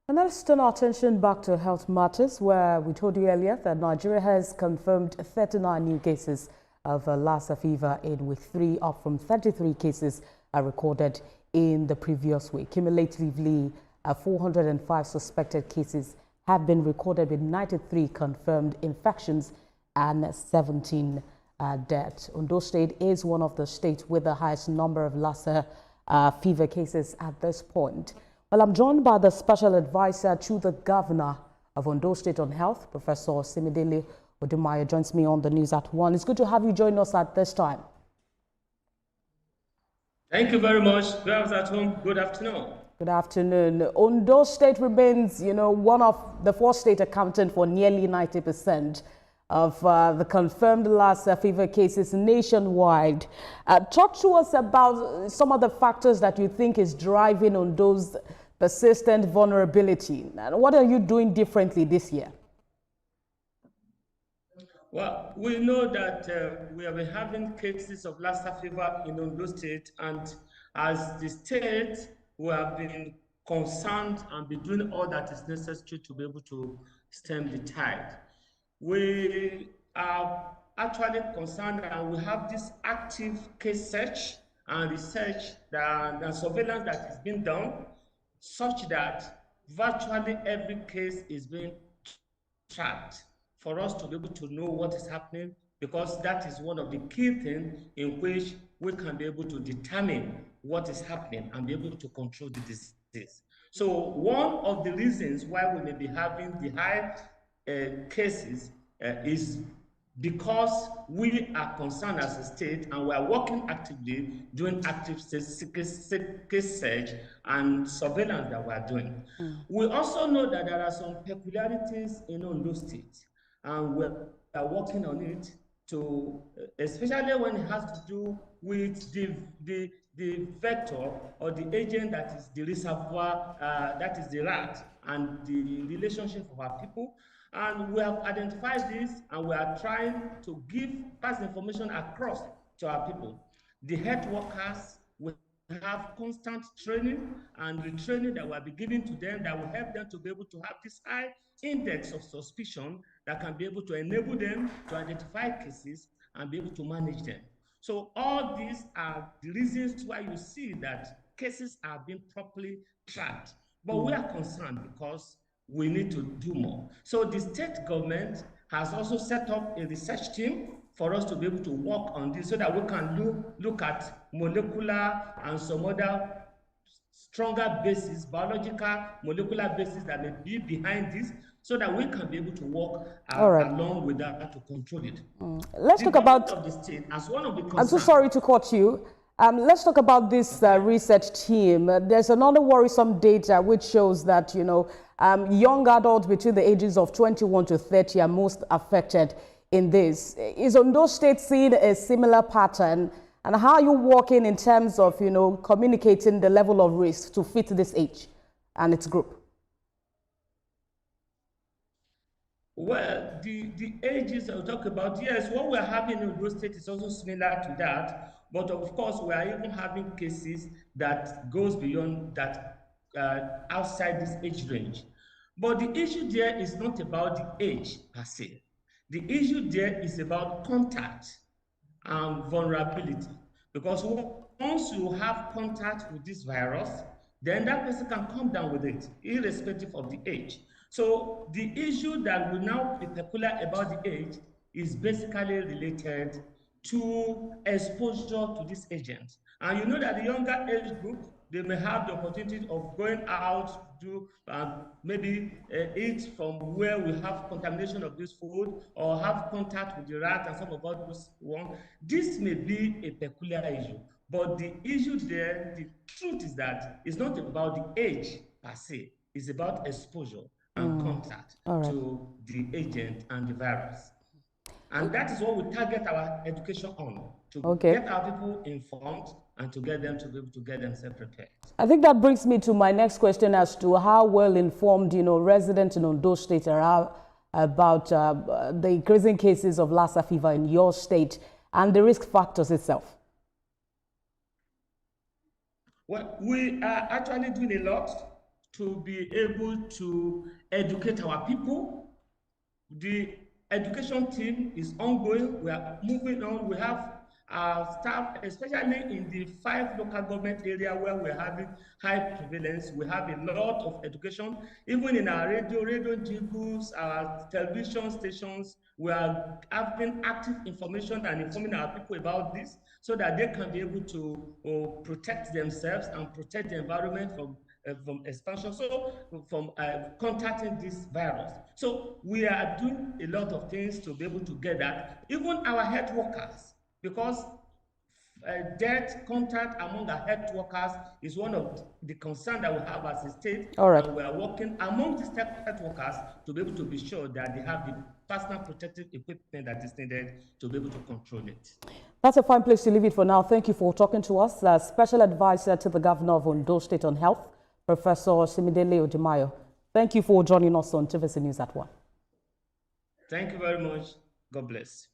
And let's turn our attention back to health matters, where we told you earlier that Nigeria has confirmed 39 new cases of Lassa fever, in with 3 up from 33 cases recorded in the previous week. Cumulatively, 405 suspected cases have been recorded, with 93 confirmed infections and 17 deaths. Ondo State is one of the states with the highest number of Lassa fever cases at this point. Well, I'm joined by the special advisor to the governor of Ondo State on Health, Professor Simidele Odumaya, joins me on the news at 1. It's good to have you join us at this time. Thank you very much. Girls at home, good afternoon. Good afternoon. Ondo State remains, one of the 4 states accounting for nearly 90% of the confirmed Lassa fever cases nationwide. Talk to us about some of the factors that you think is driving Ondo's persistent vulnerability, and what are you doing differently this year? Well, we know that we have been having cases of Lassa fever in Ondo State, and as the state, we have been concerned and been doing all that is necessary to be able to stem the tide. We are actually concerned, and we have this active case search and research and surveillance that is being done, such that virtually every case is being tracked for us to be able to know what is happening, because that is one of the key things in which we can be able to determine what is happening and be able to control the disease. So one of the reasons why we may be having the high cases is because we are concerned as a state, and we are working actively, doing active case search and surveillance that we are doing. We also know that there are some peculiarities in Ondo State, and we are working on it to, especially when it has to do with the vector or the agent that is the reservoir, that is the rat, and the relationship of our people. And we have identified this, and we are trying to pass information across to our people. The health workers will have constant training and retraining that will be given to them, that will help them to be able to have this high index of suspicion that can be able to enable them to identify cases and be able to manage them. So all these are the reasons why you see that cases are being properly tracked. But we are concerned because we need to do more. So the state government has also set up a research team for us to be able to work on this, so that we can look at molecular and some other stronger basis, biological, molecular basis that may be behind this, so that we can be able to work along with that to control it. Let's talk about of the state as one of the concerns. I'm so sorry to cut you. Let's talk about this research team. There's another worrisome data which shows that, young adults between the ages of 21 to 30 are most affected in this. Is Ondo State seeing a similar pattern? And how are you working in terms of, communicating the level of risk to fit this age and its group? Well, the ages I'll talk about, yes, what we're having in Ondo State is also similar to that. But of course, we are even having cases that goes beyond that, outside this age range. But the issue there is not about the age per se. The issue there is about contact and vulnerability. Because once you have contact with this virus, then that person can come down with it, irrespective of the age. So the issue that will now be peculiar about the age is basically related to exposure to this agent. And you know that the younger age group, they may have the opportunity of going out to maybe eat from where we have contamination of this food, or have contact with the rat and some of those ones. This may be a peculiar issue, but the issue there, the truth is that it's not about the age per se, it's about exposure and contact to the agent and the virus. And that is what we target our education on, to get our people informed and to get them to be able to get themselves prepared. I think that brings me to my next question as to how well informed, residents in Ondo State are about the increasing cases of Lassa fever in your state and the risk factors itself. Well, we are actually doing a lot to be able to educate our people. The education team is ongoing. We are moving on. We have our staff, especially in the 5 local government area where we're having high prevalence. We have a lot of education. Even in our radio jingles, our television stations, we are having active information and informing our people about this so that they can be able to protect themselves and protect the environment from expansion, so from contacting this virus. So we are doing a lot of things to be able to get that. Even our health workers, because death contact among our health workers is one of the concerns that we have as a state. All right. And we are working among these health workers to be able to be sure that they have the personal protective equipment that is needed to be able to control it. That's a fine place to leave it for now. Thank you for talking to us. Special Advisor to the Governor of Ondo State on Health, Professor Simidele Odimayo. Thank you for joining us on TVC News at 1. Thank you very much. God bless.